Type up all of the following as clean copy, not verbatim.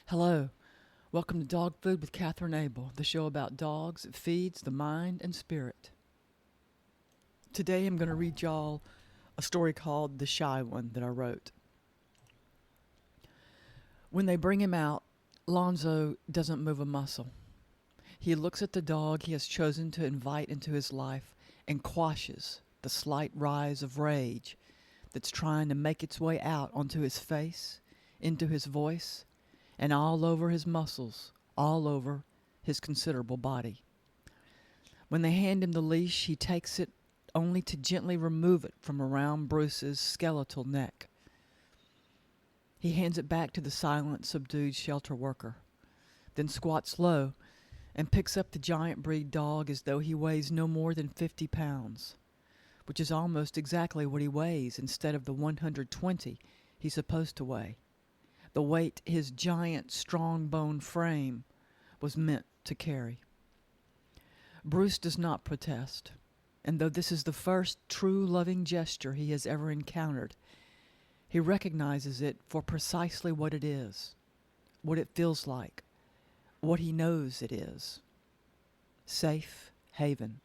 Hello, welcome to Dog Food with Katherine Abel, the show about dogs that feeds the mind and spirit. Today I'm going to read y'all a story called The Shy One that I wrote. When they bring him out, Lonzo doesn't move a muscle. He looks at the dog he has chosen to invite into his life and quashes the slight rise of rage that's trying to make its way out onto his face, into his voice, and all over his muscles, all over his considerable body. When they hand him the leash, he takes it only to gently remove it from around Bruce's skeletal neck. He hands it back to the silent, subdued shelter worker, then squats low and picks up the giant breed dog as though he weighs no more than 50 pounds, which is almost exactly what he weighs instead of the 120 he's supposed to weigh. The weight his giant, strong-boned frame was meant to carry. Bruce does not protest, and though this is the first true loving gesture he has ever encountered, he recognizes it for precisely what it is, what it feels like, what he knows it is. Safe haven.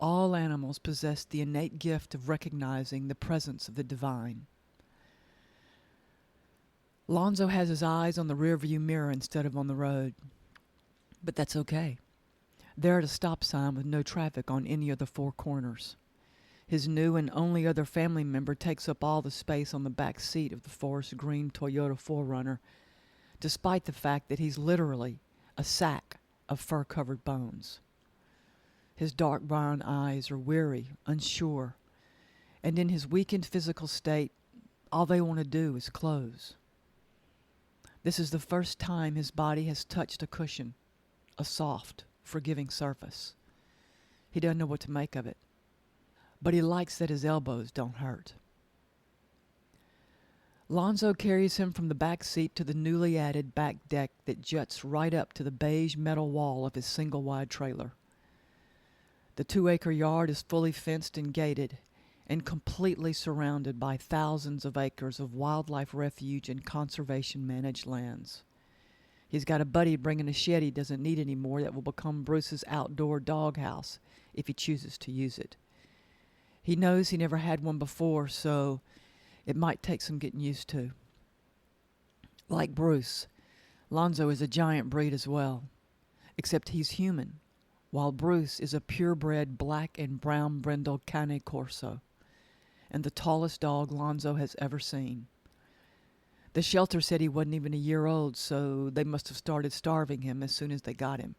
All animals possess the innate gift of recognizing the presence of the divine. Lonzo has his eyes on the rearview mirror instead of on the road. But that's okay. They're at a stop sign with no traffic on any of the four corners. His new and only other family member takes up all the space on the back seat of the forest green Toyota 4Runner, despite the fact that he's literally a sack of fur-covered bones. His dark brown eyes are weary, unsure, and in his weakened physical state, all they want to do is close. This is the first time his body has touched a cushion, a soft, forgiving surface. He doesn't know what to make of it, but he likes that his elbows don't hurt. Lonzo carries him from the back seat to the newly added back deck that juts right up to the beige metal wall of his single-wide trailer. The 2-acre yard is fully fenced and gated, and completely surrounded by thousands of acres of wildlife refuge and conservation-managed lands. He's got a buddy bringing a shed he doesn't need anymore that will become Bruce's outdoor doghouse if he chooses to use it. He knows he never had one before, so it might take some getting used to. Like Bruce, Lonzo is a giant breed as well, except he's human, while Bruce is a purebred black and brown brindle Cane Corso, and the tallest dog Lonzo has ever seen. The shelter said he wasn't even a year old, so they must have started starving him as soon as they got him.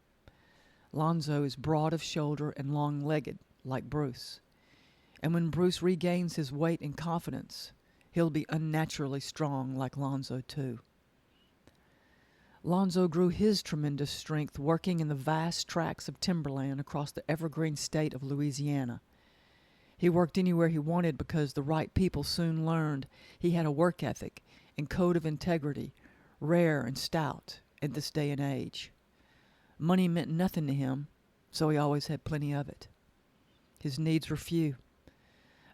Lonzo is broad of shoulder and long-legged, like Bruce. And when Bruce regains his weight and confidence, he'll be unnaturally strong like Lonzo too. Lonzo grew his tremendous strength working in the vast tracts of timberland across the evergreen state of Louisiana. He worked anywhere he wanted because the right people soon learned he had a work ethic and code of integrity, rare and stout in this day and age. Money meant nothing to him, so he always had plenty of it. His needs were few.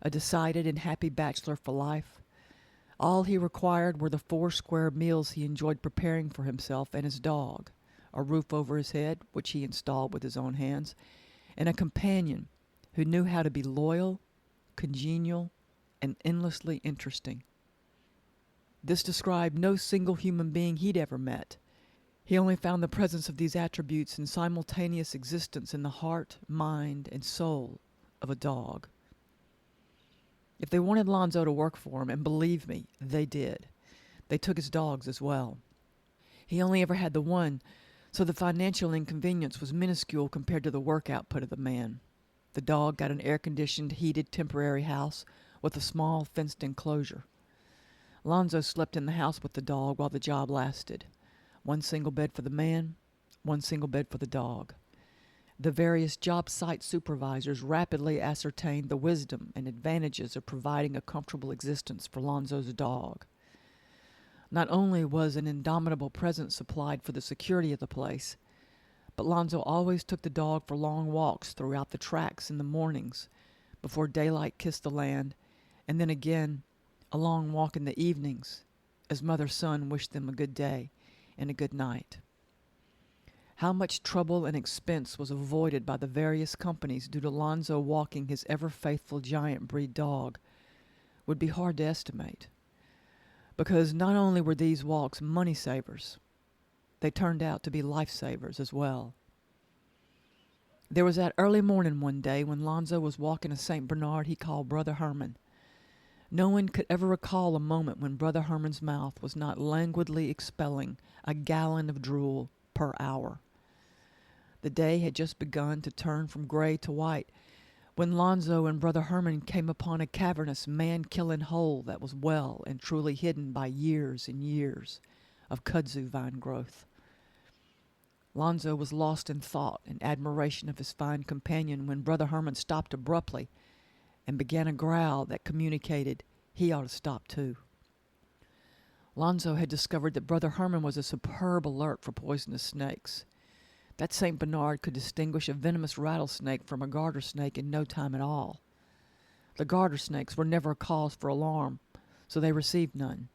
A decided and happy bachelor for life. All he required were the 4 square meals he enjoyed preparing for himself and his dog, a roof over his head, which he installed with his own hands, and a companion who knew how to be loyal, congenial, and endlessly interesting. This described no single human being he'd ever met. He only found the presence of these attributes in simultaneous existence in the heart, mind, and soul of a dog. If they wanted Lonzo to work for him, and believe me, they did, they took his dogs as well. He only ever had the one, so the financial inconvenience was minuscule compared to the work output of the man. The dog got an air-conditioned, heated, temporary house with a small, fenced enclosure. Lonzo slept in the house with the dog while the job lasted. 1 single bed for the man, 1 single bed for the dog. The various job site supervisors rapidly ascertained the wisdom and advantages of providing a comfortable existence for Lonzo's dog. Not only was an indomitable presence supplied for the security of the place, but Lonzo always took the dog for long walks throughout the tracks in the mornings before daylight kissed the land, and then again a long walk in the evenings as mother-son wished them a good day and a good night. How much trouble and expense was avoided by the various companies due to Lonzo walking his ever-faithful giant breed dog would be hard to estimate, because not only were these walks money savers, they turned out to be lifesavers as well. There was that early morning one day when Lonzo was walking a St. Bernard he called Brother Herman. No one could ever recall a moment when Brother Herman's mouth was not languidly expelling a gallon of drool per hour. The day had just begun to turn from gray to white when Lonzo and Brother Herman came upon a cavernous, man-killing hole that was well and truly hidden by years and years of kudzu vine growth. Lonzo was lost in thought and admiration of his fine companion when Brother Herman stopped abruptly and began a growl that communicated he ought to stop too. Lonzo had discovered that Brother Herman was a superb alert for poisonous snakes. That St. Bernard could distinguish a venomous rattlesnake from a garter snake in no time at all. The garter snakes were never a cause for alarm, so they received none.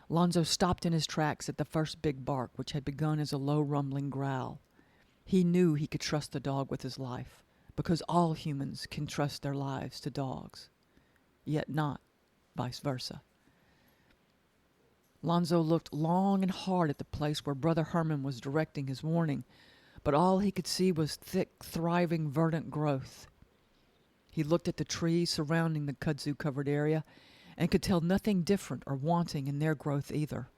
Lonzo stopped in his tracks at the first big bark, which had begun as a low rumbling growl. He knew he could trust the dog with his life, because all humans can trust their lives to dogs, yet not vice versa. Lonzo looked long and hard at the place where Brother Herman was directing his warning, but all he could see was thick, thriving, verdant growth. He looked at the trees surrounding the kudzu-covered area and could tell nothing different or wanting in their growth either.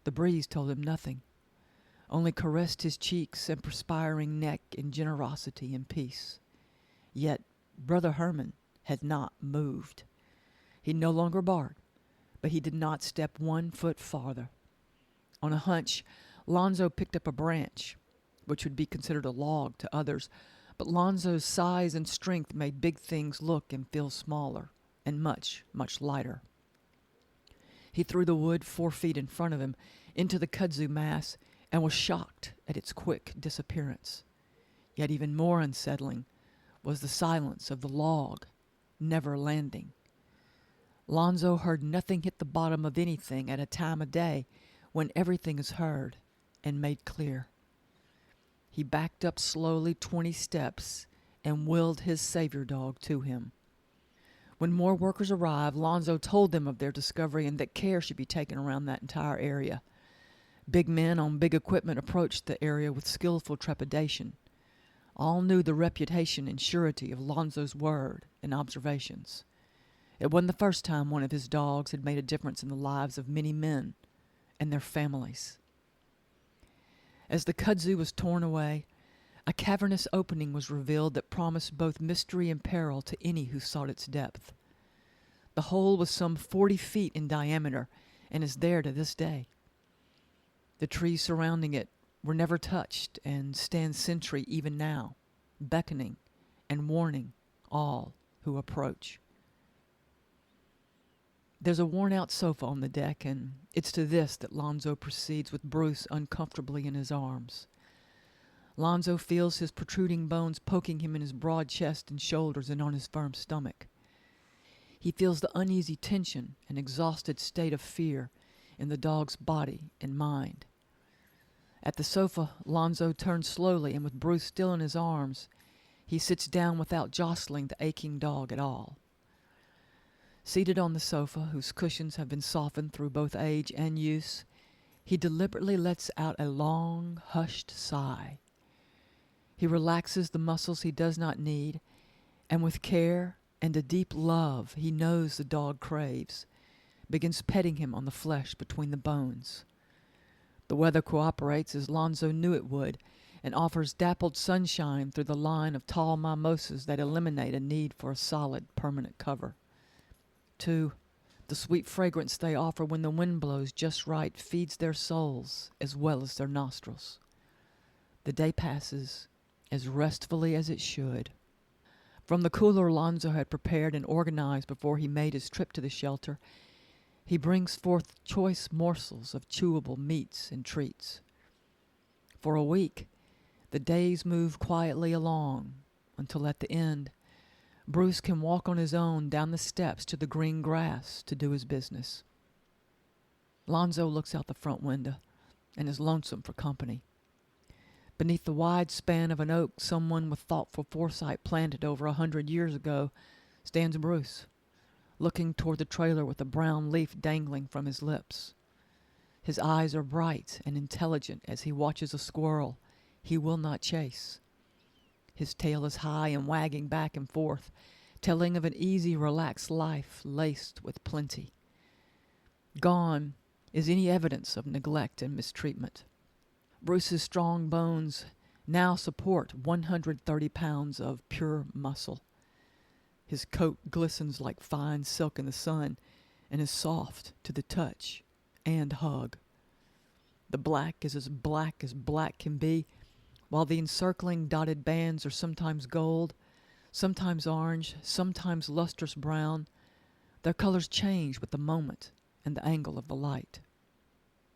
The breeze told him nothing, only caressed his cheeks and perspiring neck in generosity and peace. Yet Brother Herman had not moved. He no longer barked, but he did not step 1 foot farther. On a hunch, Lonzo picked up a branch, which would be considered a log to others, but Lonzo's size and strength made big things look and feel smaller and much, much lighter. He threw the wood 4 feet in front of him into the kudzu mass and was shocked at its quick disappearance. Yet even more unsettling was the silence of the log never landing. Lonzo heard nothing hit the bottom of anything at a time of day when everything is heard and made clear. He backed up slowly 20 steps and willed his savior dog to him. When more workers arrived, Lonzo told them of their discovery and that care should be taken around that entire area. Big men on big equipment approached the area with skillful trepidation. All knew the reputation and surety of Lonzo's word and observations. It wasn't the first time one of his dogs had made a difference in the lives of many men and their families. As the kudzu was torn away, a cavernous opening was revealed that promised both mystery and peril to any who sought its depth. The hole was some 40 feet in diameter and is there to this day. The trees surrounding it were never touched and stand sentry even now, beckoning and warning all who approach. There's a worn-out sofa on the deck, and it's to this that Lonzo proceeds with Bruce uncomfortably in his arms. Lonzo feels his protruding bones poking him in his broad chest and shoulders and on his firm stomach. He feels the uneasy tension and exhausted state of fear in the dog's body and mind. At the sofa, Lonzo turns slowly, and with Bruce still in his arms, he sits down without jostling the aching dog at all. Seated on the sofa, whose cushions have been softened through both age and use, he deliberately lets out a long, hushed sigh. He relaxes the muscles he does not need, and with care and a deep love he knows the dog craves, begins petting him on the flesh between the bones. The weather cooperates as Lonzo knew it would, and offers dappled sunshine through the line of tall mimosas that eliminate a need for a solid, permanent cover. Too, the sweet fragrance they offer when the wind blows just right feeds their souls as well as their nostrils. The day passes as restfully as it should. From the cooler Lonzo had prepared and organized before he made his trip to the shelter, he brings forth choice morsels of chewable meats and treats. For a week, the days move quietly along until at the end, Bruce can walk on his own down the steps to the green grass to do his business. Lonzo looks out the front window. and is lonesome for company. Beneath the wide span of an oak someone with thoughtful foresight planted over 100 years ago stands Bruce, looking toward the trailer with a brown leaf dangling from his lips. His eyes are bright and intelligent as he watches a squirrel he will not chase. His tail is high and wagging back and forth, telling of an easy, relaxed life laced with plenty. Gone is any evidence of neglect and mistreatment. Bruce's strong bones now support 130 pounds of pure muscle. His coat glistens like fine silk in the sun and is soft to the touch and hug. The black is as black can be, while the encircling dotted bands are sometimes gold, sometimes orange, sometimes lustrous brown. Their colors change with the moment and the angle of the light.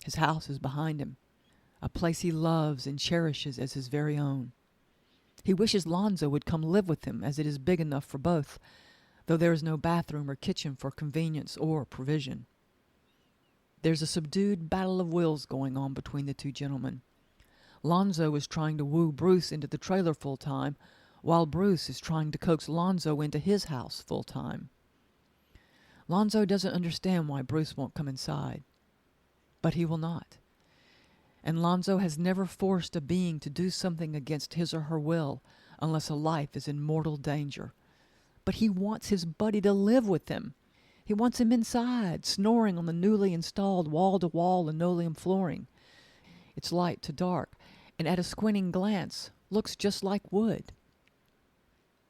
His house is behind him, a place he loves and cherishes as his very own. He wishes Lonzo would come live with him, as it is big enough for both, though there is no bathroom or kitchen for convenience or provision. There's a subdued battle of wills going on between the two gentlemen. Lonzo is trying to woo Bruce into the trailer full time, while Bruce is trying to coax Lonzo into his house full time. Lonzo doesn't understand why Bruce won't come inside, but he will not. And Lonzo has never forced a being to do something against his or her will unless a life is in mortal danger. But he wants his buddy to live with him. He wants him inside, snoring on the newly installed wall-to-wall linoleum flooring. It's light to dark, and at a squinting glance looks just like wood.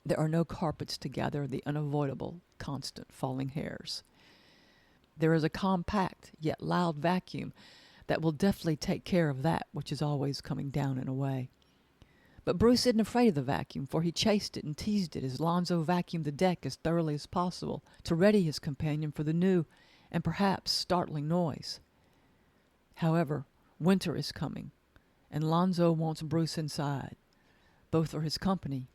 There are no carpets to gather the unavoidable, constant falling hairs. There is a compact yet loud vacuum that will deftly take care of that which is always coming down and away. But Bruce isn't afraid of the vacuum, for he chased it and teased it as Lonzo vacuumed the deck as thoroughly as possible to ready his companion for the new and perhaps startling noise. However, winter is coming, and Lonzo wants Bruce inside, both for his company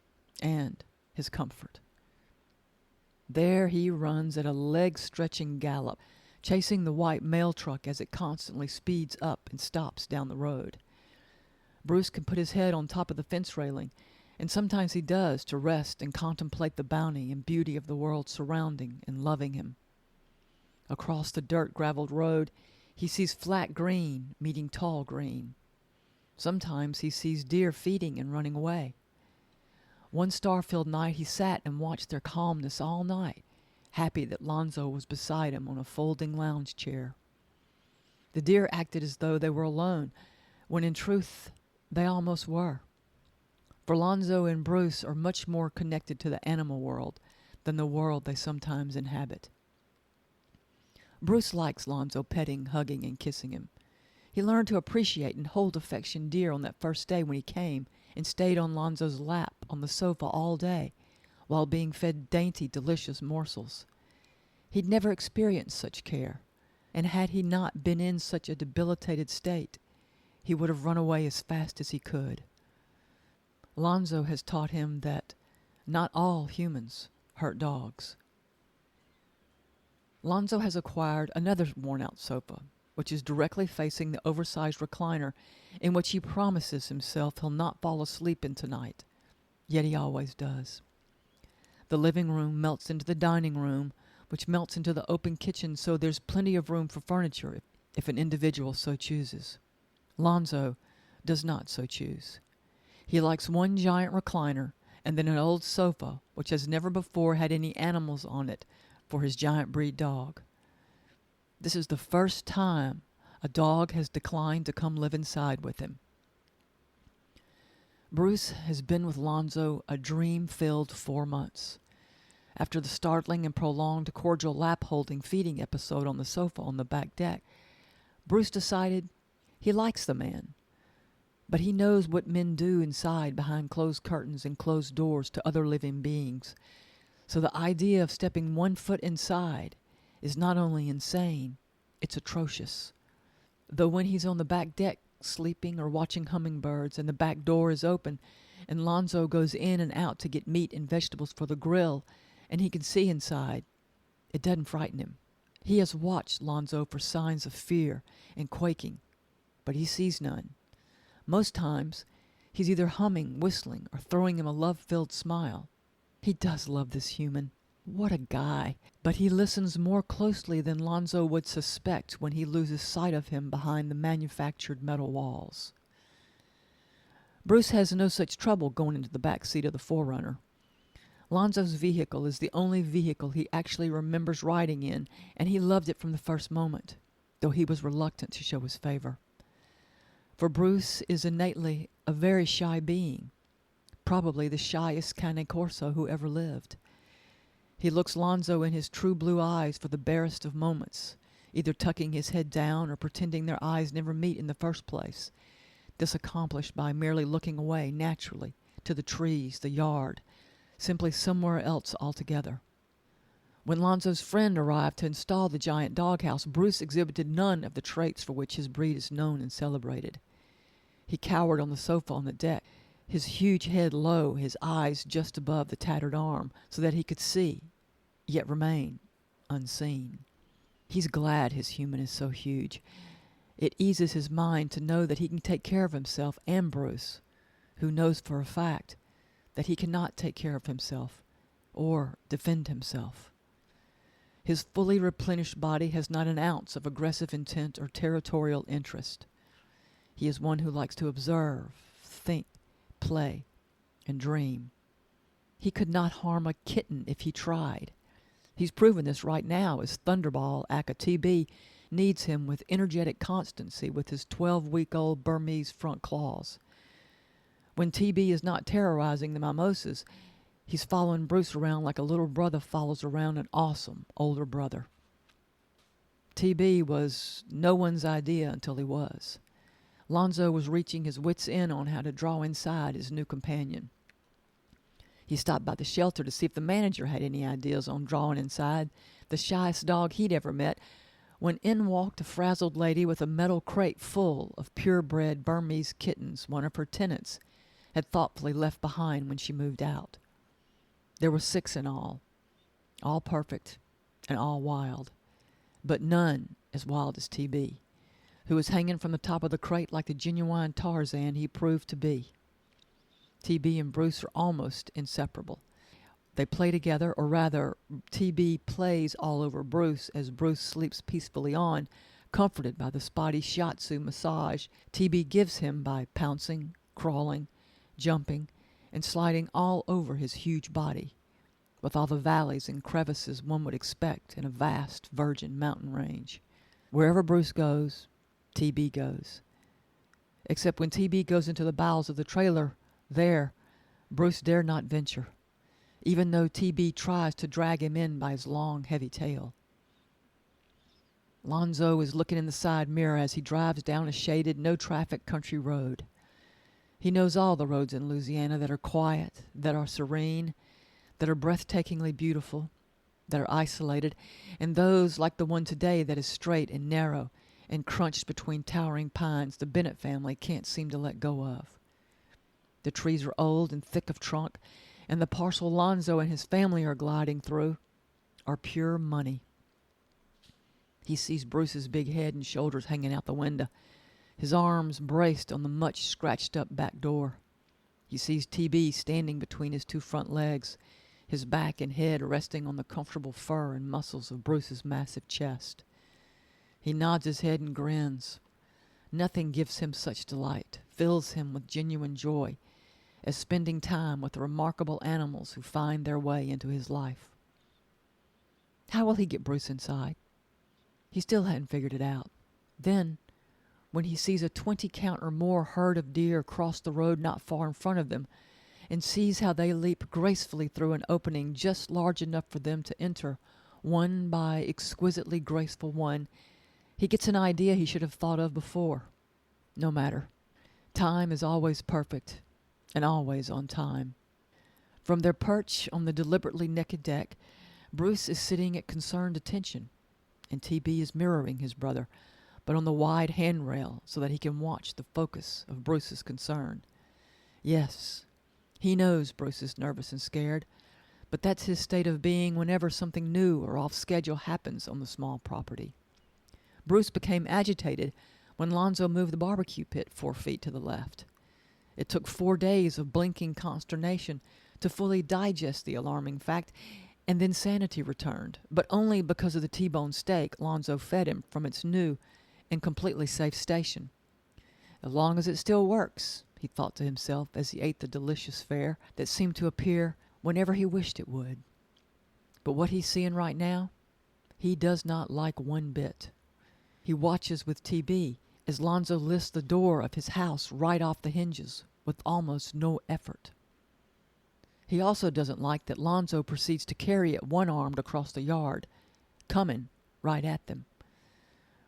and his comfort. There he runs at a leg-stretching gallop, chasing the white mail truck as it constantly speeds up and stops down the road. Bruce can put his head on top of the fence railing, and sometimes he does, to rest and contemplate the bounty and beauty of the world surrounding and loving him. Across the dirt-gravelled road, he sees flat green meeting tall green. Sometimes he sees deer feeding and running away. One star-filled night he sat and watched their calmness all night, happy that Lonzo was beside him on a folding lounge chair. The deer acted as though they were alone, when in truth they almost were. For Lonzo and Bruce are much more connected to the animal world than the world they sometimes inhabit. Bruce likes Lonzo petting, hugging, and kissing him. He learned to appreciate and hold affection dear on that first day when he came and stayed on Lonzo's lap on the sofa all day while being fed dainty, delicious morsels. He'd never experienced such care, and had he not been in such a debilitated state, he would have run away as fast as he could. Lonzo has taught him that not all humans hurt dogs. Lonzo has acquired another worn-out sofa, which is directly facing the oversized recliner in which he promises himself he'll not fall asleep in tonight, yet he always does. The living room melts into the dining room, which melts into the open kitchen, so there's plenty of room for furniture if an individual so chooses. Lonzo does not so choose. He likes one giant recliner and then an old sofa which has never before had any animals on it for his giant breed dog. This is the first time a dog has declined to come live inside with him. Bruce has been with Lonzo a dream-filled 4 months. After the startling and prolonged cordial lap-holding feeding episode on the sofa on the back deck, Bruce decided he likes the man, but he knows what men do inside behind closed curtains and closed doors to other living beings. So the idea of stepping 1 foot inside is not only insane, it's atrocious. Though when he's on the back deck sleeping or watching hummingbirds and the back door is open and Lonzo goes in and out to get meat and vegetables for the grill and he can see inside, it doesn't frighten him. He has watched Lonzo for signs of fear and quaking, but he sees none. Most times, he's either humming, whistling, or throwing him a love-filled smile. He does love this human. What a guy. But he listens more closely than Lonzo would suspect when he loses sight of him behind the manufactured metal walls. Bruce has no such trouble going into the back seat of the Forerunner. Lonzo's vehicle is the only vehicle he actually remembers riding in, and he loved it from the first moment, though he was reluctant to show his favor. For Bruce is innately a very shy being, probably the shyest cane corso who ever lived. He looks Lonzo in his true blue eyes for the barest of moments, either tucking his head down or pretending their eyes never meet in the first place, this accomplished by merely looking away naturally to the trees, the yard, simply somewhere else altogether. When Lonzo's friend arrived to install the giant doghouse, Bruce exhibited none of the traits for which his breed is known and celebrated. He cowered on the sofa on the deck, his huge head low, his eyes just above the tattered arm, so that he could see, yet remain unseen. He's glad his human is so huge. It eases his mind to know that he can take care of himself and Bruce, who knows for a fact that he cannot take care of himself or defend himself. His fully replenished body has not an ounce of aggressive intent or territorial interest. He is one who likes to observe, think, play, and dream. He could not harm a kitten if he tried. He's proven this right now as Thunderball, aka TB, needs him with energetic constancy with his 12-week-old Burmese front claws. When TB is not terrorizing the mimosas, he's following Bruce around like a little brother follows around an awesome older brother. TB was no one's idea until he was. Lonzo was reaching his wits' end on how to draw inside his new companion. He stopped by the shelter to see if the manager had any ideas on drawing inside the shyest dog he'd ever met, when in walked a frazzled lady with a metal crate full of purebred Burmese kittens one of her tenants had thoughtfully left behind when she moved out. There were 6 in all perfect and all wild, but none as wild as TB, who was hanging from the top of the crate like the genuine Tarzan he proved to be. TB and Bruce are almost inseparable. They play together, or rather, TB plays all over Bruce as Bruce sleeps peacefully on, comforted by the spotty shiatsu massage TB gives him by pouncing, crawling, jumping, and sliding all over his huge body, with all the valleys and crevices one would expect in a vast virgin mountain range. Wherever Bruce goes, TB goes. Except when TB goes into the bowels of the trailer, there, Bruce dare not venture, even though TB tries to drag him in by his long, heavy tail. Lonzo is looking in the side mirror as he drives down a shaded, no-traffic country road. He knows all the roads in Louisiana that are quiet, that are serene, that are breathtakingly beautiful, that are isolated, and those like the one today that is straight and narrow and crunched between towering pines the Bennett family can't seem to let go of. The trees are old and thick of trunk, and the parcel Lonzo and his family are gliding through are pure money. He sees Bruce's big head and shoulders hanging out the window, his arms braced on the much scratched-up back door. He sees TB standing between his 2 front legs, his back and head resting on the comfortable fur and muscles of Bruce's massive chest. He nods his head and grins. Nothing gives him such delight, fills him with genuine joy, as spending time with the remarkable animals who find their way into his life. How will he get Bruce inside? He still hadn't figured it out. Then, when he sees a 20-count or more herd of deer cross the road not far in front of them, and sees how they leap gracefully through an opening just large enough for them to enter, one by exquisitely graceful one, he gets an idea he should have thought of before. No matter. Time is always perfect, and always on time. From their perch on the deliberately naked deck, Bruce is sitting at concerned attention, and TB is mirroring his brother, but on the wide handrail so that he can watch the focus of Bruce's concern. Yes, he knows Bruce is nervous and scared, but that's his state of being whenever something new or off schedule happens on the small property. Bruce became agitated when Lonzo moved the barbecue pit 4 feet to the left. It took 4 days of blinking consternation to fully digest the alarming fact, and then sanity returned, but only because of the T-bone steak Lonzo fed him from its new and completely safe station. As long as it still works, he thought to himself as he ate the delicious fare that seemed to appear whenever he wished it would. But what he's seeing right now, he does not like one bit. He watches with TB as Lonzo lifts the door of his house right off the hinges with almost no effort. He also doesn't like that Lonzo proceeds to carry it one-armed across the yard, coming right at them.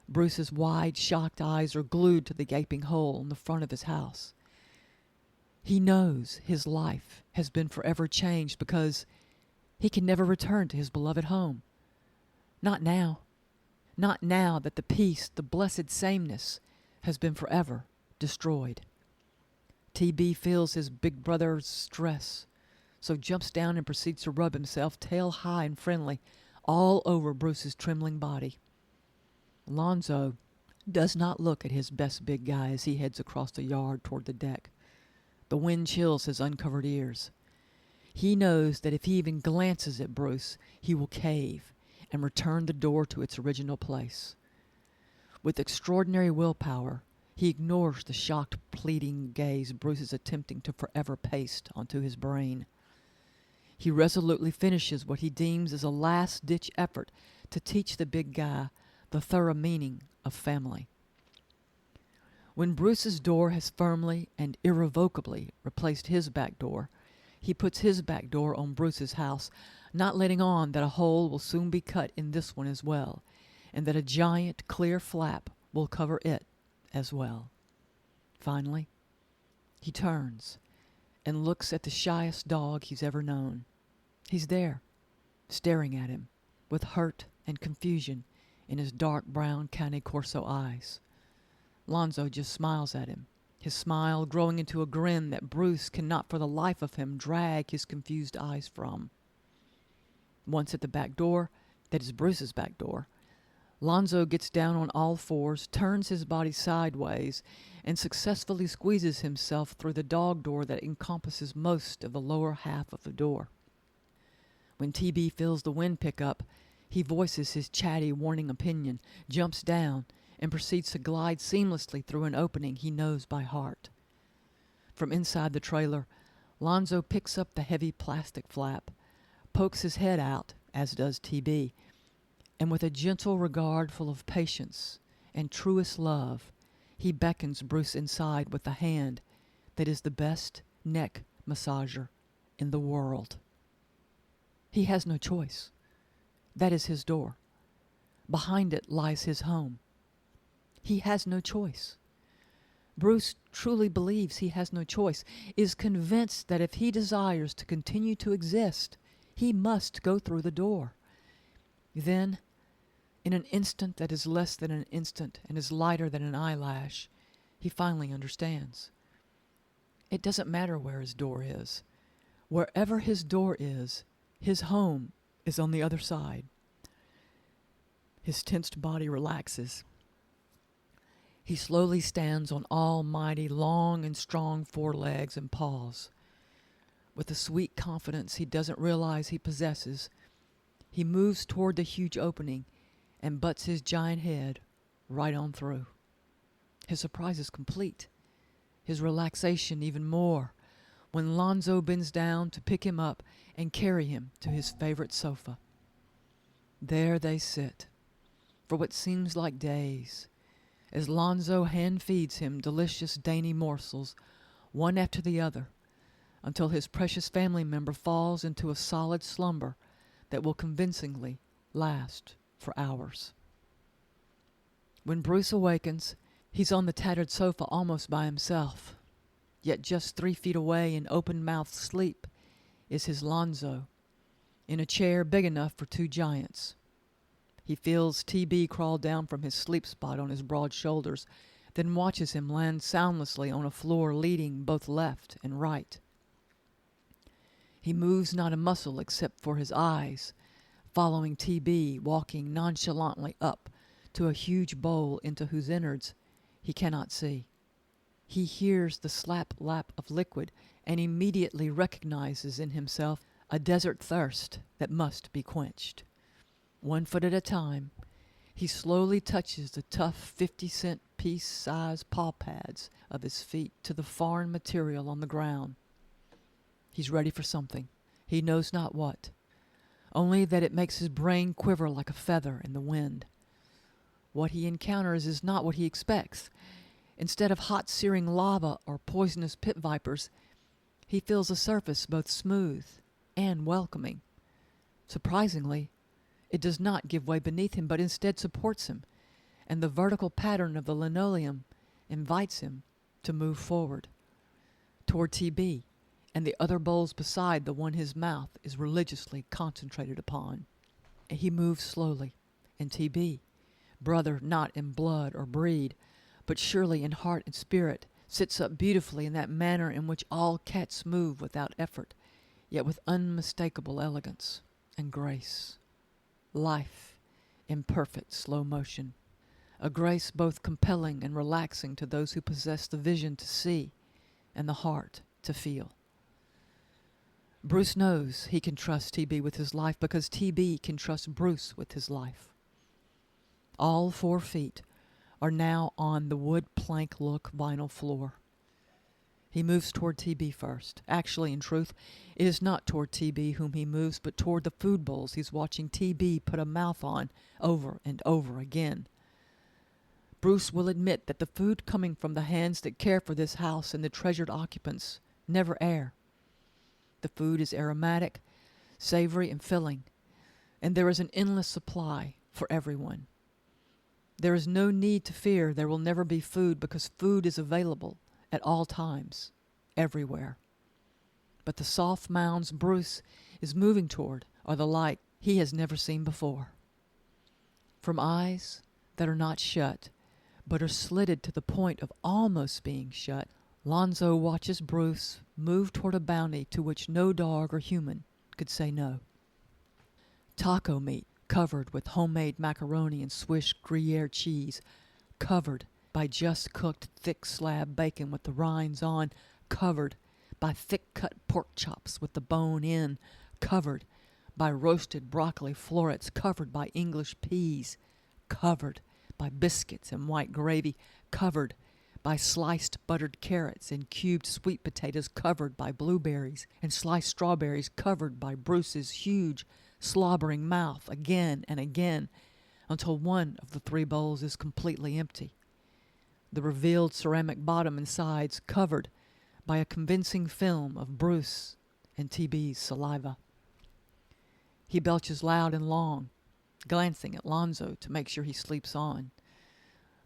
Bruce's wide, shocked eyes are glued to the gaping hole in the front of his house. He knows his life has been forever changed because he can never return to his beloved home. Not now. Not now that the peace, the blessed sameness, has been forever destroyed. TB feels his big brother's stress, so jumps down and proceeds to rub himself tail high and friendly all over Bruce's trembling body. Lonzo does not look at his best big guy as he heads across the yard toward the deck. The wind chills his uncovered ears. He knows that if he even glances at Bruce, he will cave and return the door to its original place. With extraordinary willpower, he ignores the shocked, pleading gaze Bruce is attempting to forever paste onto his brain. He resolutely finishes what he deems as a last-ditch effort to teach the big guy the thorough meaning of family. When Bruce's door has firmly and irrevocably replaced his back door, he puts his back door on Bruce's house, not letting on that a hole will soon be cut in this one as well, and that a giant clear flap will cover it as well. Finally, he turns and looks at the shyest dog he's ever known. He's there, staring at him, with hurt and confusion in his dark brown Cane Corso eyes. Lonzo just smiles at him, his smile growing into a grin that Bruce cannot for the life of him drag his confused eyes from. Once at the back door, that is Bruce's back door, Lonzo gets down on all fours, turns his body sideways, and successfully squeezes himself through the dog door that encompasses most of the lower half of the door. When TB feels the wind pick up, he voices his chatty, warning opinion, jumps down, and proceeds to glide seamlessly through an opening he knows by heart. From inside the trailer, Lonzo picks up the heavy plastic flap, pokes his head out, as does TB, and with a gentle regard full of patience and truest love, he beckons Bruce inside with a hand that is the best neck massager in the world. He has no choice. That is his door. Behind it lies his home. He has no choice. Bruce truly believes he has no choice, is convinced that if he desires to continue to exist, he must go through the door. Then, in an instant that is less than an instant and is lighter than an eyelash, he finally understands. It doesn't matter where his door is. Wherever his door is, his home is on the other side. His tensed body relaxes. He slowly stands on almighty, long and strong forelegs and paws. With a sweet confidence he doesn't realize he possesses, he moves toward the huge opening and butts his giant head right on through. His surprise is complete, his relaxation even more, when Lonzo bends down to pick him up and carry him to his favorite sofa. There they sit, for what seems like days, as Lonzo hand feeds him delicious dainty morsels, one after the other, until his precious family member falls into a solid slumber that will convincingly last for hours. When Bruce awakens, he's on the tattered sofa almost by himself. Yet just 3 feet away in open-mouthed sleep is his Lonzo, in a chair big enough for 2 giants. He feels TB crawl down from his sleep spot on his broad shoulders, then watches him land soundlessly on a floor leading both left and right. He moves not a muscle except for his eyes, following TB walking nonchalantly up to a huge bowl into whose innards He cannot see. He hears the slap-lap of liquid and immediately recognizes in himself a desert thirst that must be quenched. 1 foot at a time, he slowly touches the tough 50-cent piece-size paw pads of his feet to the foreign material on the ground. He's ready for something. He knows not what, only that it makes his brain quiver like a feather in the wind. What he encounters is not what he expects. Instead of hot searing lava or poisonous pit vipers, he feels a surface both smooth and welcoming. Surprisingly, it does not give way beneath him, but instead supports him, and the vertical pattern of the linoleum invites him to move forward, toward TB and the other bowls beside the one his mouth is religiously concentrated upon. He moves slowly, and TB, brother not in blood or breed, but surely in heart and spirit, sits up beautifully in that manner in which all cats move without effort, yet with unmistakable elegance and grace. Life in perfect slow motion, a grace both compelling and relaxing to those who possess the vision to see and the heart to feel. Bruce knows he can trust TB with his life because TB can trust Bruce with his life. All 4 feet are now on the wood plank look vinyl floor. He moves toward TB first. Actually, in truth, it is not toward TB whom he moves, but toward the food bowls he's watching TB put a mouth on over and over again. Bruce will admit that the food coming from the hands that care for this house and the treasured occupants never err. The food is aromatic, savory, and filling, and there is an endless supply for everyone. There is no need to fear there will never be food because food is available at all times, everywhere. But the soft mounds Bruce is moving toward are the like he has never seen before. From eyes that are not shut, but are slitted to the point of almost being shut, Lonzo watches Bruce move toward a bounty to which no dog or human could say no. Taco meat covered with homemade macaroni and Swiss Gruyere cheese, covered by just cooked thick slab bacon with the rinds on, covered by thick cut pork chops with the bone in, covered by roasted broccoli florets, covered by English peas, covered by biscuits and white gravy, covered by sliced buttered carrots and cubed sweet potatoes, covered by blueberries and sliced strawberries, covered by Bruce's huge slobbering mouth again and again until one of the 3 bowls is completely empty, the revealed ceramic bottom and sides covered by a convincing film of Bruce and TB's saliva. He belches loud and long, glancing at Lonzo to make sure he sleeps on.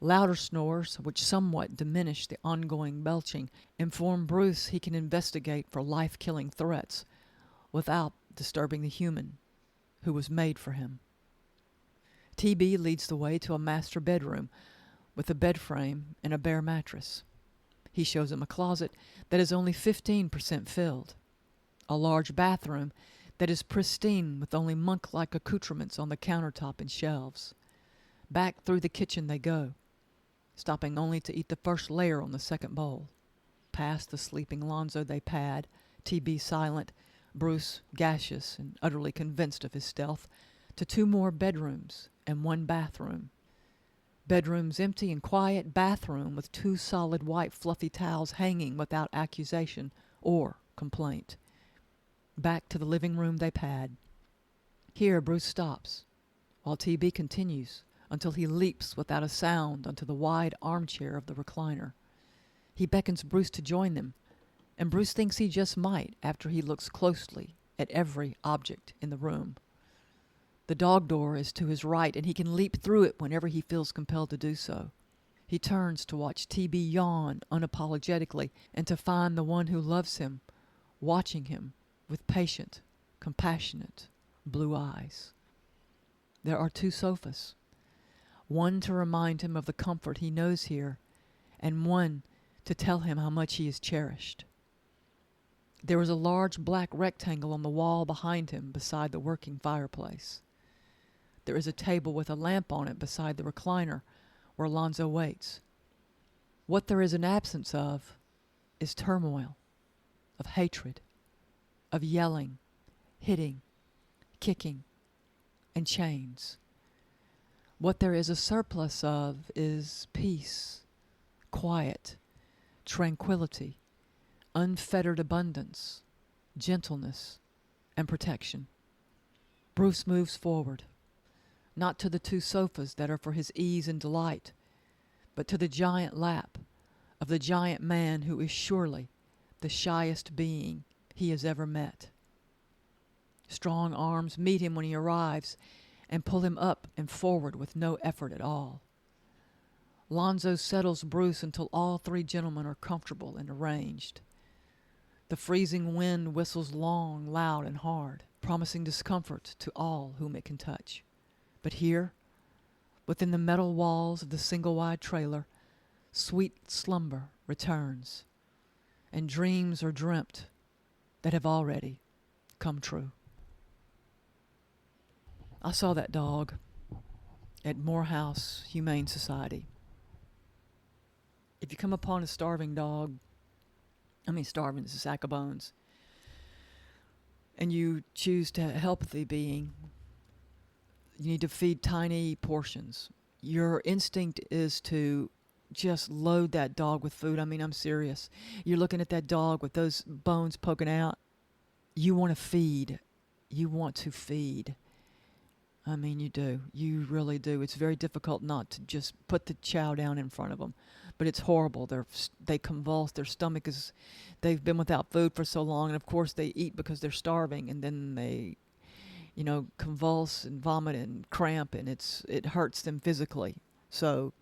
Louder snores, which somewhat diminish the ongoing belching, inform Bruce he can investigate for life-killing threats without disturbing the human who was made for him. TB leads the way to a master bedroom with a bed frame and a bare mattress. He shows him a closet that is only 15% filled, a large bathroom that is pristine with only monk-like accoutrements on the countertop and shelves. Back through the kitchen they go, stopping only to eat the first layer on the second bowl. Past the sleeping Lonzo they pad, TB silent, Bruce gaseous and utterly convinced of his stealth, to 2 more bedrooms and 1 bathroom. Bedrooms empty and quiet, bathroom with 2 solid white fluffy towels hanging without accusation or complaint. Back to the living room they pad. Here Bruce stops, while TB continues until he leaps without a sound onto the wide armchair of the recliner. He beckons Bruce to join them, and Bruce thinks he just might after he looks closely at every object in the room. The dog door is to his right, and he can leap through it whenever he feels compelled to do so. He turns to watch TB yawn unapologetically and to find the one who loves him, watching him with patient, compassionate blue eyes. There are 2 sofas, one to remind him of the comfort he knows here, and one to tell him how much he is cherished. There is a large black rectangle on the wall behind him beside the working fireplace. There is a table with a lamp on it beside the recliner where Lonzo waits. What there is an absence of is turmoil, of hatred, of yelling, hitting, kicking, and chains. What there is a surplus of is peace, quiet, tranquility, unfettered abundance, gentleness, and protection. Bruce moves forward, not to the two sofas that are for his ease and delight, but to the giant lap of the giant man who is surely the shyest being he has ever met. Strong arms meet him when he arrives and pull him up and forward with no effort at all. Lonzo settles Bruce until all three gentlemen are comfortable and arranged. The freezing wind whistles long, loud, and hard, promising discomfort to all whom it can touch. But here, within the metal walls of the single-wide trailer, sweet slumber returns, and dreams are dreamt that have already come true. I saw that dog at Morehouse Humane Society. If you come upon a starving dog, starving is a sack of bones, and you choose to help the being, you need to feed tiny portions. Your instinct is to just load that dog with food. I'm serious. You're looking at that dog with those bones poking out. You want to feed. You want to feed. You do. You really do. It's very difficult not to just put the chow down in front of them. But it's horrible. They convulse. Their stomach is... They've been without food for so long. And, of course, they eat because they're starving. And then they, convulse and vomit and cramp. And it hurts them physically. So,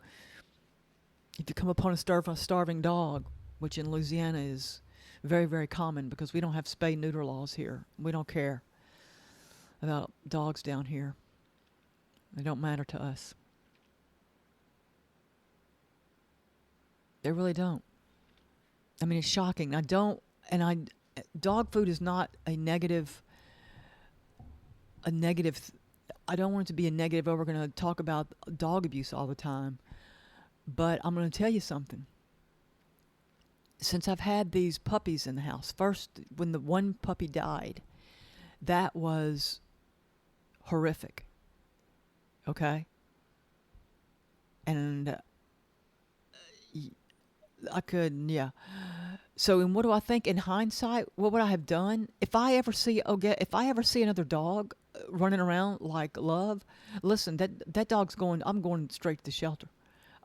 if you come upon a starving dog, which in Louisiana is very, very common because we don't have spay-neuter laws here. We don't care about dogs down here. They don't matter to us. They really don't. It's shocking. Dog food is not a negative. I don't want it to be a negative. We're going to talk about dog abuse all the time. But I'm going to tell you something. Since I've had these puppies in the house, first, when the one puppy died, that was horrific. Okay? And So, and what do I think in hindsight? What would I have done if I ever see another dog running around like Love? Listen, that dog's going. I'm going straight to the shelter.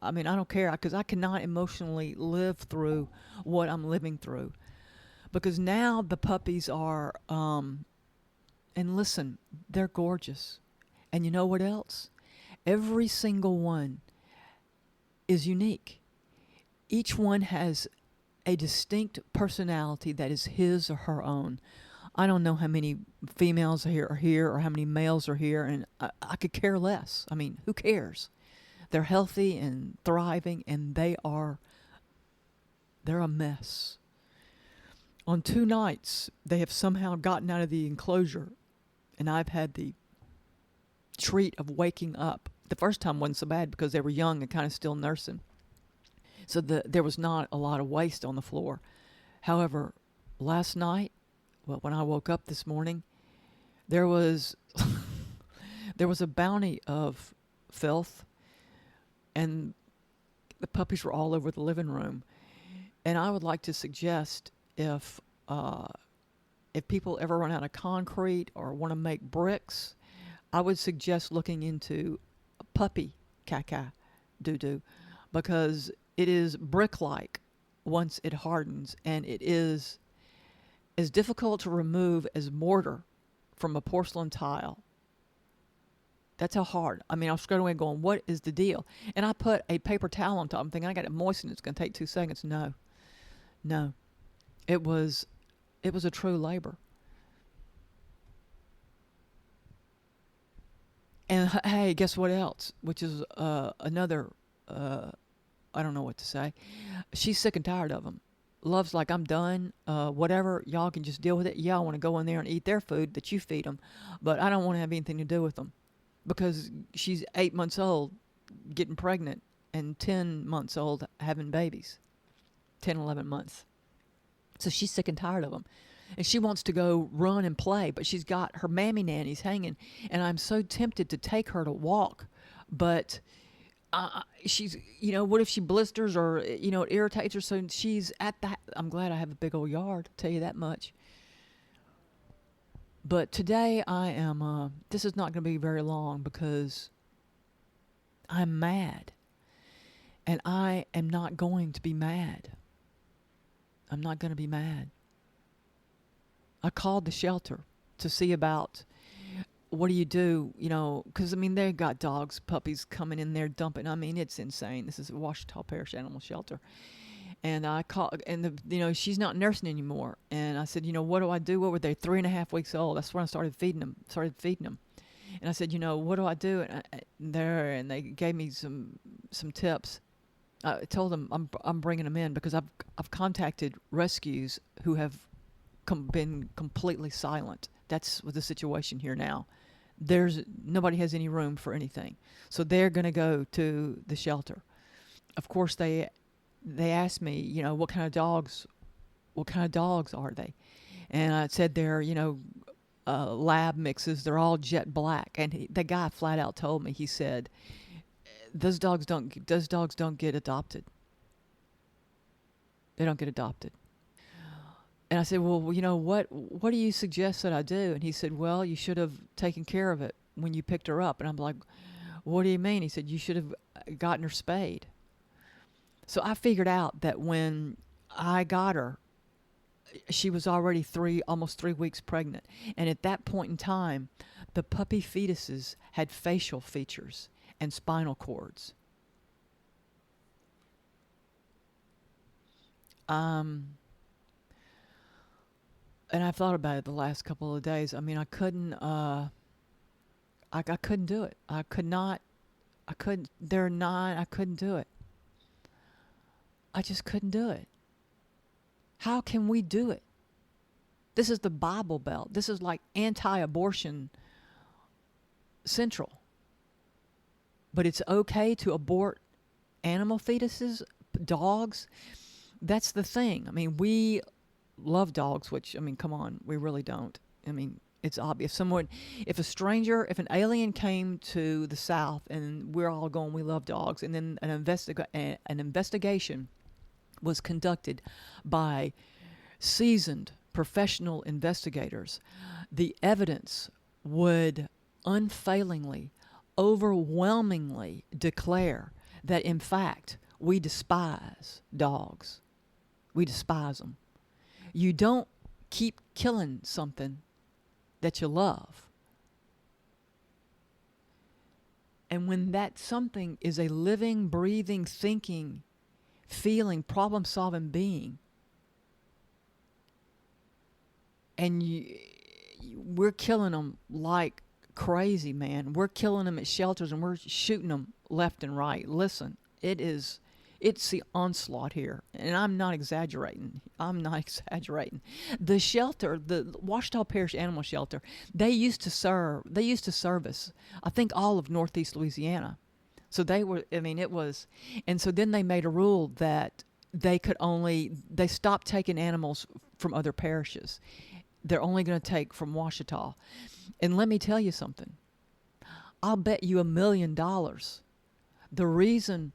I don't care because I cannot emotionally live through what I'm living through. Because now the puppies are, and listen, they're gorgeous. And you know what else? Every single one is unique. Each one has a distinct personality that is his or her own. I don't know how many females are here or how many males are here, and I could care less. Who cares? They're healthy and thriving, and they're a mess. On 2 nights, they have somehow gotten out of the enclosure, and I've had the treat of waking up. The first time wasn't so bad because they were young and kind of still nursing. So there was not a lot of waste on the floor. However, last night, when I woke up this morning, there was a bounty of filth, and the puppies were all over the living room. And I would like to suggest if people ever run out of concrete or want to make bricks, I would suggest looking into puppy caca doo-doo, because it is brick-like once it hardens, and it is as difficult to remove as mortar from a porcelain tile. That's how hard. I was straight away going, what is the deal? And I put a paper towel on top. I'm thinking I got it moistened. It's going to take 2 seconds. No. It was a true labor. And hey, guess what else? Which is another, I don't know what to say. She's sick and tired of them. Love's like, I'm done. Whatever, y'all can just deal with it. Yeah, I want to go in there and eat their food that you feed them, but I don't want to have anything to do with them, because she's 8 months old, getting pregnant, and 10 months old having babies, 10, 11 months. So she's sick and tired of them. And she wants to go run and play, but she's got her mammy nannies hanging. And I'm so tempted to take her to walk, but she's, what if she blisters or, it irritates her? So she's at that. I'm glad I have a big old yard, I'll tell you that much. But today I am, this is not going to be very long because I'm mad. And I am not going to be mad. I'm not going to be mad. I called the shelter to see about what do you do, because, they've got dogs, puppies coming in there dumping. It's insane. This is a Ouachita Parish Animal Shelter. And I called, and she's not nursing anymore. And I said, what do I do? What were they, 3.5 weeks old? That's when I started feeding them. And I said, what do I do? And they gave me some tips. I told them I'm bringing them in because I've contacted rescues who have been completely silent. That's the situation here now. Nobody has any room for anything, so they're going to go to the shelter. Of course, they asked me, what kind of dogs are they? And I said they're lab mixes. They're all jet black. And the guy flat out told me, he said, those dogs don't get adopted. They don't get adopted. And I said, well, what do you suggest that I do? And he said, well, you should have taken care of it when you picked her up. And I'm like, what do you mean? He said, you should have gotten her spayed. So I figured out that when I got her, she was already almost 3 weeks pregnant. And at that point in time, the puppy fetuses had facial features and spinal cords. And I've thought about it the last couple of days. I couldn't, I couldn't do it. I couldn't do it. I just couldn't do it. How can we do it? This is the Bible Belt. This is like anti-abortion central. But it's okay to abort animal fetuses, dogs. That's the thing. We love dogs, which, come on, we really don't. It's obvious. If an alien came to the South and we're all going, we love dogs, and then an investigation was conducted by seasoned professional investigators, the evidence would unfailingly, overwhelmingly declare that, in fact, we despise dogs. We despise them. You don't keep killing something that you love. And when that something is a living, breathing, thinking, feeling, problem-solving being, and we're killing them like crazy, man. We're killing them at shelters and we're shooting them left and right. Listen, it's the onslaught here, and I'm not exaggerating. The shelter, the Ouachita Parish Animal Shelter, they used to service, I think, all of Northeast Louisiana. So it was, and so then they made a rule that they stopped taking animals from other parishes. They're only going to take from Ouachita. And let me tell you something. I'll bet you $1 million. The reason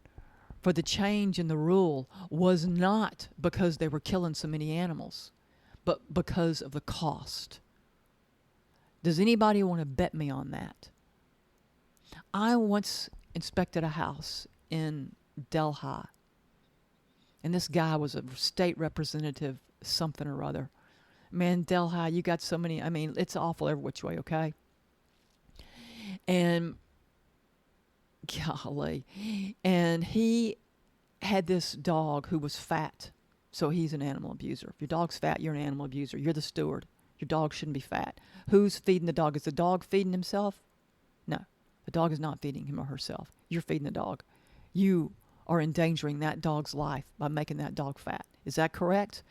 for the change in the rule was not because they were killing so many animals, but because of the cost. Does anybody want to bet me on that? I once inspected a house in Delhi, and this guy was a state representative, something or other. Man, Delhi, you got so many, it's awful every which way, okay? And golly. And he had this dog who was fat. So he's an animal abuser. If your dog's fat, you're an animal abuser. You're the steward. Your dog shouldn't be fat. Who's feeding the dog? Is the dog feeding himself? No. The dog is not feeding him or herself. You're feeding the dog. You are endangering that dog's life by making that dog fat. Is that correct?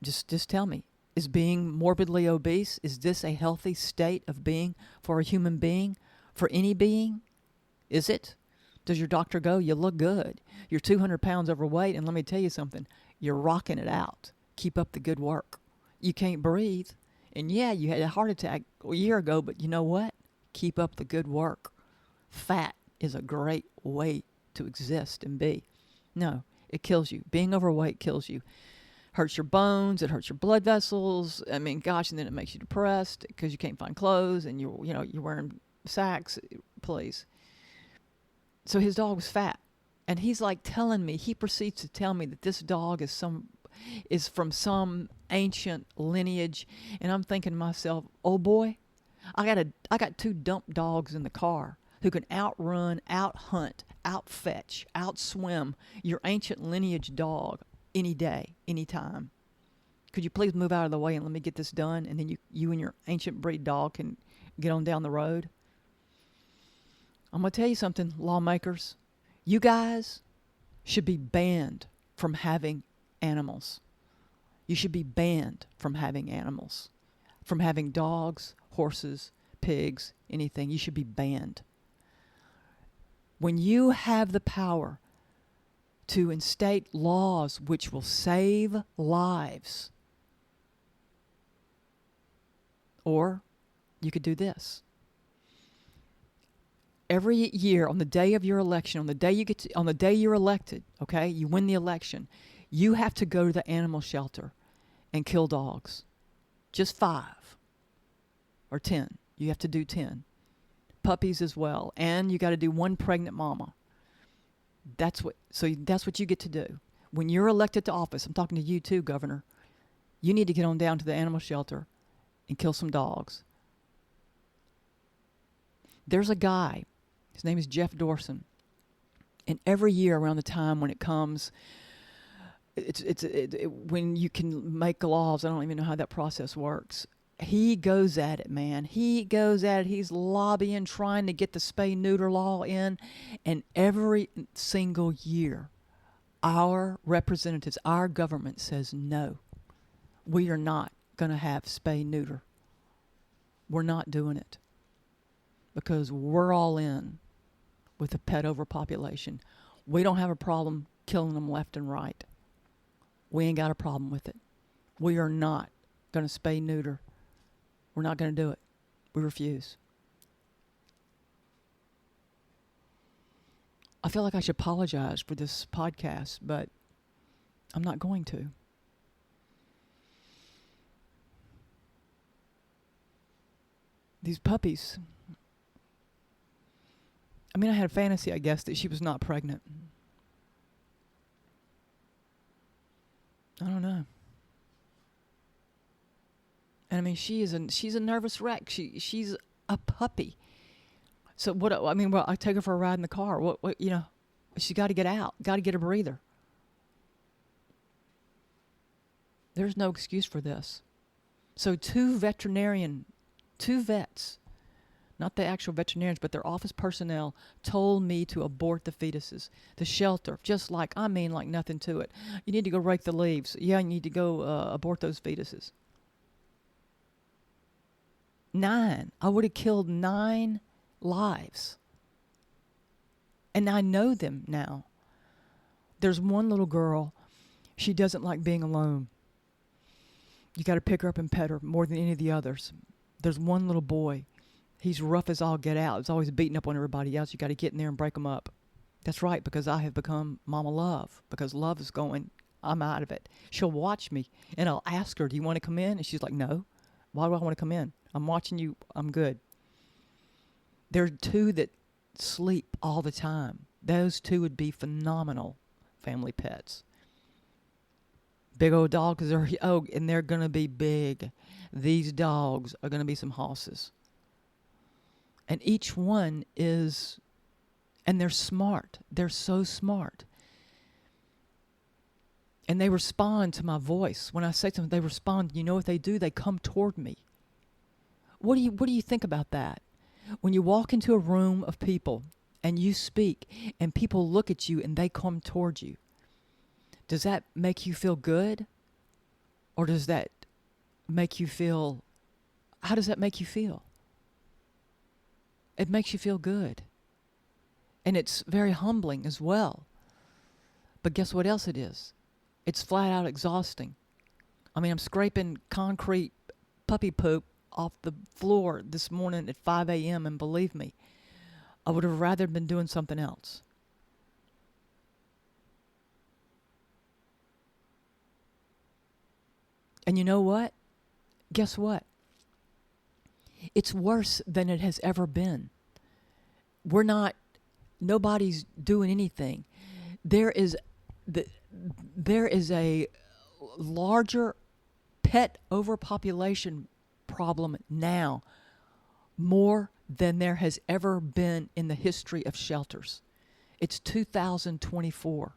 Just tell me. Is being morbidly obese, is this a healthy state of being for a human being? For any being? Is it? Does your doctor go, you look good. You're 200 pounds overweight, and let me tell you something, you're rocking it out. Keep up the good work. You can't breathe. And yeah, you had a heart attack a year ago, but you know what? Keep up the good work. Fat is a great way to exist and be. No, it kills you. Being overweight kills you. Hurts your bones. It hurts your blood vessels. I mean, gosh, and then it makes you depressed because you can't find clothes and you're wearing sacks. Please. So his dog was fat, and he's like telling me. He proceeds to tell me that this dog is from some ancient lineage, and I'm thinking to myself, oh boy, I got 2 dump dogs in the car who can outrun, out hunt, out fetch, out swim your ancient lineage dog any day, any time. Could you please move out of the way and let me get this done, and then you and your ancient breed dog can get on down the road? I'm going to tell you something, lawmakers. You guys should be banned from having animals. You should be banned from having animals. From having dogs, horses, pigs, anything. You should be banned. When you have the power to instate laws which will save lives, or you could do this. Every year on the day of your election, on the day you're elected, okay, you win the election, you have to go to the animal shelter and kill dogs. Just 5 or 10. You have to do 10. Puppies as well. And you got to do 1 pregnant mama. That's what you get to do. When you're elected to office, I'm talking to you too, Governor, you need to get on down to the animal shelter and kill some dogs. There's a guy, his name is Jeff Dorson, and every year around the time when it comes, when you can make laws, I don't even know how that process works. He goes at it, man. He goes at it. He's lobbying, trying to get the spay-neuter law in, and every single year, our representatives, our government says no. We are not going to have spay-neuter. We're not doing it. Because we're all in with the pet overpopulation. We don't have a problem killing them left and right. We ain't got a problem with it. We are not going to spay neuter. We're not going to do it. We refuse. I feel like I should apologize for this podcast, but I'm not going to. These puppies. I mean, I had a fantasy, I guess, that she was not pregnant. I don't know. And I mean, she's a nervous wreck. She's a puppy. So what? I mean, well, I take her for a ride in the car. What? She's got to get out. Got to get a breather. There's no excuse for this. So 2 vets, not the actual veterinarians, but their office personnel, told me to abort the fetuses. The shelter, like nothing to it. You need to go rake the leaves. Yeah, you need to go abort those fetuses. 9. I would have killed 9 lives. And I know them now. There's one little girl, she doesn't like being alone. You got to pick her up and pet her more than any of the others. There's one little boy. He's rough as all get out. He's always beating up on everybody else. You got to get in there and break him up. That's right, because I have become Mama Love. Because Love is going, I'm out of it. She'll watch me, and I'll ask her, do you want to come in? And she's like, no. Why do I want to come in? I'm watching you. I'm good. There are 2 that sleep all the time. Those 2 would be phenomenal family pets. Big old dogs and they're going to be big. These dogs are going to be some hosses. And each one is, and they're smart. They're so smart. And they respond to my voice. When I say something, they respond. You know what they do? They come toward me. What do you think about that? When you walk into a room of people and you speak and people look at you and they come toward you, does that make you feel good? Or does that make you feel, how does that make you feel? It makes you feel good. And it's very humbling as well. But guess what else it is? It's flat out exhausting. I mean, I'm scraping concrete puppy poop off the floor this morning at 5 a.m. and believe me, I would have rather been doing something else. And you know what? Guess what? It's worse than it has ever been. Nobody's doing anything. There is a larger pet overpopulation problem now, more than there has ever been in the history of shelters. It's 2024.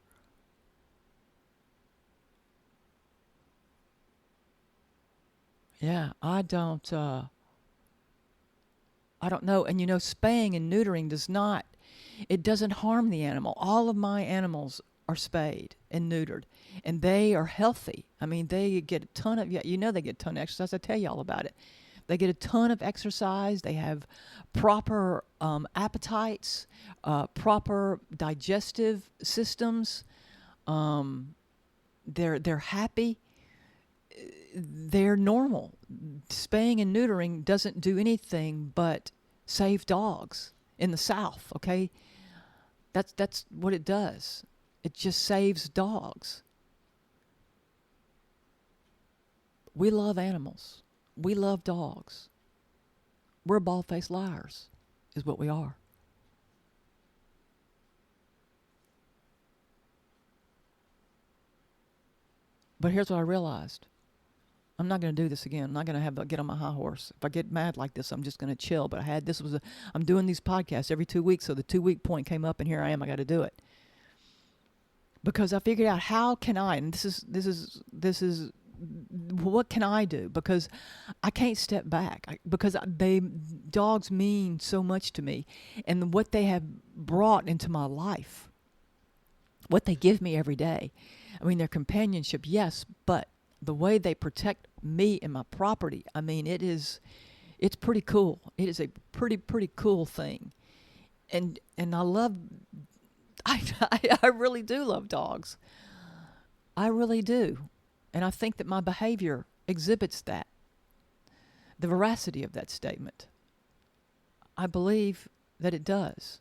Yeah, I don't know. And spaying and neutering doesn't harm the animal. All of my animals are spayed and neutered, and they are healthy. I mean, they get a ton of, they get a ton of exercise. I tell you all about it. They get a ton of exercise. They have proper appetites, proper digestive systems. They're happy. They're normal. Spaying and neutering doesn't do anything but save dogs in the South. Okay, that's what it does. It just saves dogs. We love animals. We love dogs. We're bald-faced liars, is what we are. But here's what I realized. I'm not going to do this again. I'm not going to get on my high horse. If I get mad like this, I'm just going to chill. But I'm doing these podcasts every 2 weeks, so the 2-week point came up, and here I am. I got to do it because I figured out how can I, and this is what can I do, because I can't step back because dogs mean so much to me, and what they have brought into my life, what they give me every day. I mean, their companionship, yes, but the way they protect me and my property, I mean, it's pretty cool. It is a pretty cool thing. And I really do love dogs. I really do. And I think that my behavior exhibits that. The veracity of that statement. I believe that it does.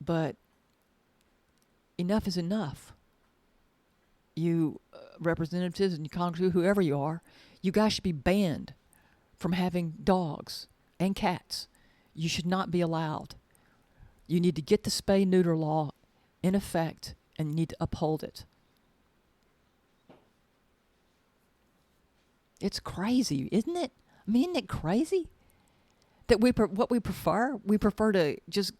But enough is enough. You representatives and Congress, whoever you are, you guys should be banned from having dogs and cats. You should not be allowed. You need to get the spay-neuter law in effect, and you need to uphold it. It's crazy, isn't it? I mean, isn't it crazy that we prefer to just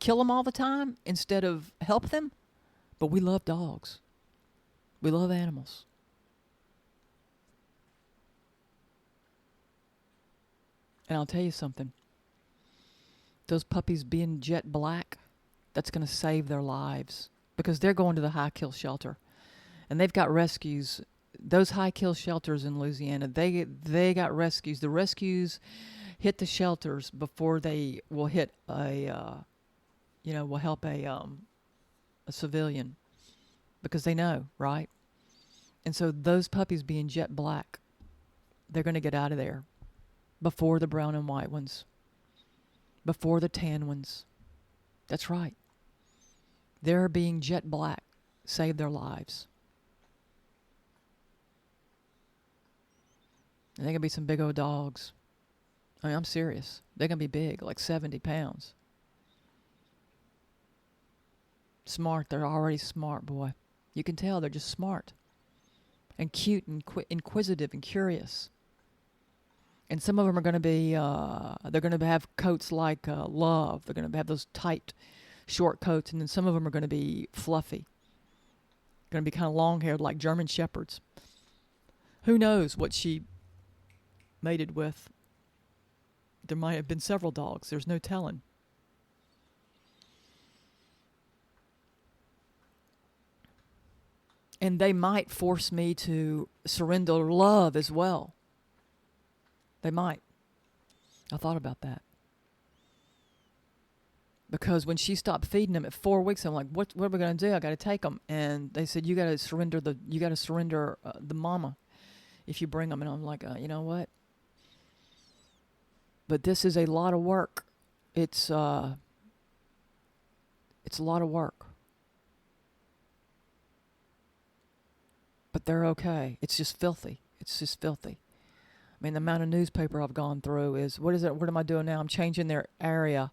kill them all the time instead of help them? But we love dogs. We love animals. And I'll tell you something. Those puppies being jet black, that's going to save their lives, because they're going to the high kill shelter. And they've got rescues. Those high kill shelters in Louisiana, they got rescues. The rescues hit the shelters before they will hit will help a civilian, because they know, right? And so those puppies being jet black, they're going to get out of there before the brown and white ones, before the tan ones. That's right. Their being jet black saved their lives. And they're going to be some big old dogs. I mean, I'm serious. They're going to be big, like 70 pounds. Smart. They're already smart, boy. You can tell they're just smart and cute and inquisitive and curious. And some of them are going to be, they're going to have coats like Love. They're going to have those tight, short coats. And then some of them are going to be fluffy. Going to be kind of long-haired like German Shepherds. Who knows what she mated with? There might have been several dogs. There's no telling. And they might force me to surrender Love as well. They might. I thought about that. Because when she stopped feeding them at 4 weeks, I'm like, what are we going to do? I got to take them. And they said, you got to surrender the mama if you bring them. And I'm like, you know what? But this is a lot of work. It's a lot of work. But they're okay. It's just filthy. It's just filthy. I mean, the amount of newspaper I've gone through is, what is it? What am I doing now? I'm changing their area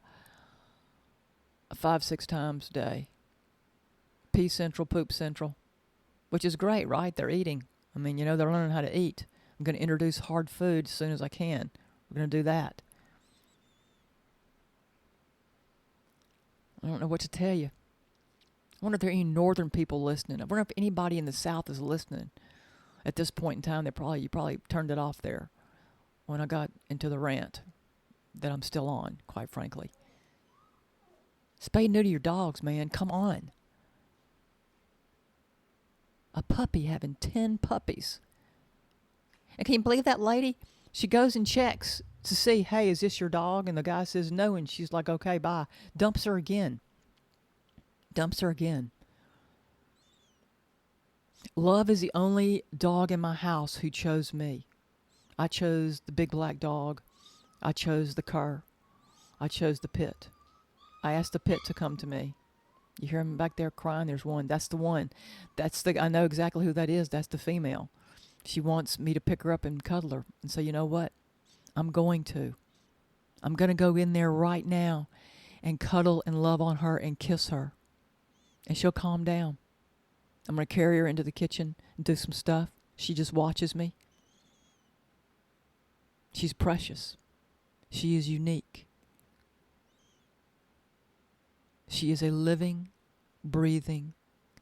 5-6 times a day. Pee Central, Poop Central, which is great, right? They're eating. I mean, they're learning how to eat. I'm going to introduce hard food as soon as I can. We're going to do that. I don't know what to tell you. I wonder if there are any northern people listening. I wonder if anybody in the South is listening. At this point in time, you probably turned it off there when I got into the rant that I'm still on, quite frankly. Spay and neuter your dogs, man. Come on. A puppy having 10 puppies. And can you believe that lady? She goes and checks to see, hey, is this your dog? And the guy says no, and she's like, okay, bye. Dumps her again. Love is the only dog in my house who chose me. I chose the big black dog. I chose the cur. I chose the pit. I asked the pit to come to me. You hear him back there crying? There's one. That's the one. I know exactly who that is. That's the female. She wants me to pick her up and cuddle her and say, you know what? I'm going to go in there right now and cuddle and love on her and kiss her. And she'll calm down. I'm going to carry her into the kitchen and do some stuff. She just watches me. She's precious. She is unique. She is a living, breathing,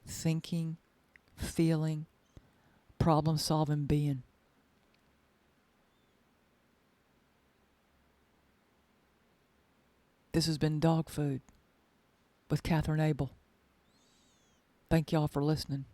thinking, feeling, problem-solving being. This has been Dog Food with Katherine Abel. Thank y'all for listening.